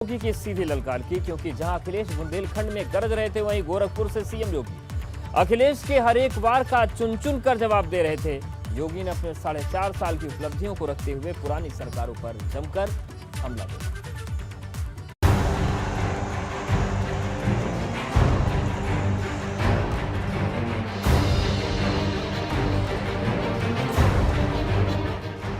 योगी की सीधी ललकार की, क्योंकि जहां अखिलेश बुंदेलखंड में गरज रहे थे, वहीं गोरखपुर से सीएम योगी अखिलेश के हर एक वार का चुन चुन कर जवाब दे रहे थे। योगी ने अपने 4.5 साल की उपलब्धियों को रखते हुए पुरानी सरकारों पर जमकर हमला बोला।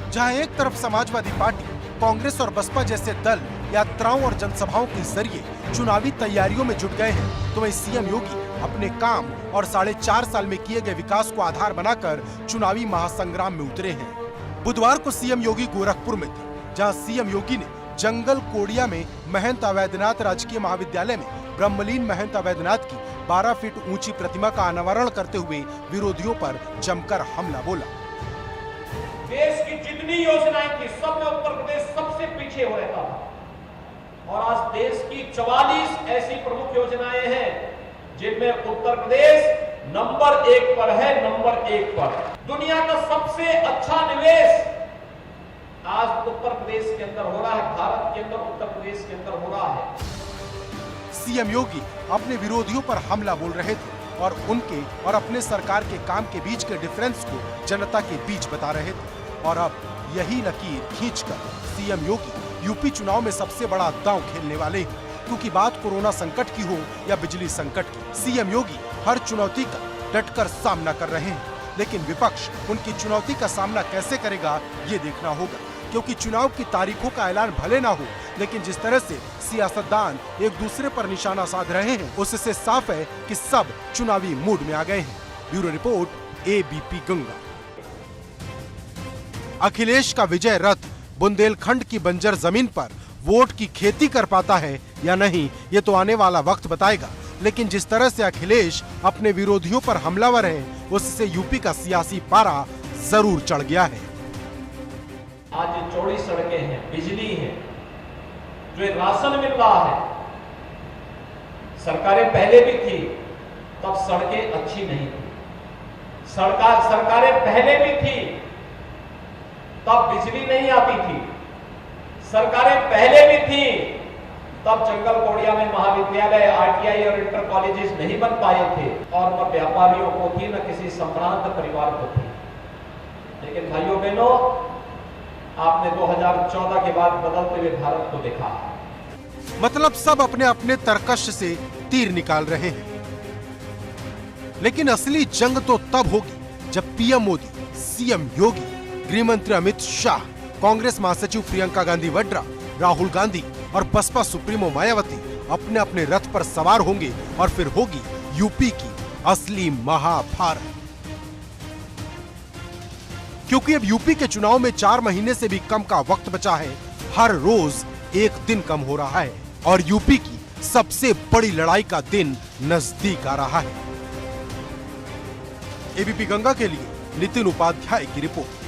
जहां एक तरफ समाजवादी पार्टी, कांग्रेस और बसपा जैसे दल यात्राओं और जनसभाओं के जरिए चुनावी तैयारियों में जुट गए हैं, तो वहीं सीएम योगी अपने काम और 4.5 साल में किए गए विकास को आधार बनाकर चुनावी महासंग्राम में उतरे हैं। बुधवार को सीएम योगी गोरखपुर में थे, जहां सीएम योगी ने जंगल कोडिया में महंत अवैधनाथ राजकीय महाविद्यालय में ब्रह्मलीन महंत अवैधनाथ की 12 फीट ऊंची प्रतिमा का अनावरण करते हुए विरोधियों पर जमकर हमला बोला। देश की जितनी योजनाएं थी, सब में उत्तर प्रदेश सबसे पीछे हो रहता था, और आज देश की 44 ऐसी प्रमुख योजनाएं हैं जिनमें उत्तर प्रदेश नंबर 1 पर है। नंबर 1 पर दुनिया का सबसे अच्छा निवेश आज उत्तर प्रदेश के अंदर हो रहा है, भारत के अंदर, उत्तर प्रदेश के अंदर हो रहा है। सीएम योगी अपने विरोधियों पर हमला बोल रहे थे और उनके और अपने सरकार के काम के बीच के डिफरेंस को जनता के बीच बता रहे थे। और अब यही लकीर खींचकर सीएम योगी यूपी चुनाव में सबसे बड़ा दांव खेलने वाले हैं, क्योंकि बात कोरोना संकट की हो या बिजली संकट की, सीएम योगी हर चुनौती का डटकर सामना कर रहे हैं। लेकिन विपक्ष उनकी चुनौती का सामना कैसे करेगा, ये देखना होगा, क्योंकि चुनाव की तारीखों का ऐलान भले ना हो, लेकिन जिस तरह से सियासतदान एक दूसरे पर निशाना साध रहे हैं, उससे साफ है कि सब चुनावी मूड में आ गए हैं। Bureau report, ABP Ganga. Akhilesh का विजय रथ बुंदेलखंड की बंजर जमीन पर वोट की खेती कर पाता है या नहीं, ये तो आने वाला वक्त बताएगा। लेकिन जिस तरह से अखिलेश अपने विरोधियों पर हमलावर हैं, उससे यूपी का सियासी पारा जरूर चढ़ गया है। आज चौड़ी सड़कें हैं, बिजली है, जो राशन मिल रहा है। सरकारें पहले भी थी, तब सड़कें अच्छी नहीं थी। सरकारें पहले भी थी, तब बिजली नहीं आती थी। सरकारें पहले भी थी, तब जंगल कोडिया में महाविद्यालय, आरटीआई और इंटर कॉलेजेस नहीं बन पाए थे, और न व्यापारियों को थी, न किसी संभ्रांत परिवार को थी। लेकिन भाइयों बहनों, आपने 2014 के बाद बदलते हुए भारत को देखा। मतलब सब अपने अपने तरकश से तीर निकाल रहे हैं, लेकिन असली जंग तो तब होगी जब पीएम मोदी, सीएम योगी, गृह मंत्री अमित शाह, कांग्रेस महासचिव प्रियंका गांधी वाड्रा, राहुल गांधी और बसपा सुप्रीमो मायावती अपने अपने रथ पर सवार होंगे, और फिर होगी यूपी की असली महाभारत। क्योंकि अब यूपी के चुनाव में 4 महीने से भी कम का वक्त बचा है। हर रोज एक दिन कम हो रहा है और यूपी की सबसे बड़ी लड़ाई का दिन नजदीक आ रहा है। एबीपी गंगा के लिए नितिन उपाध्याय की रिपोर्ट।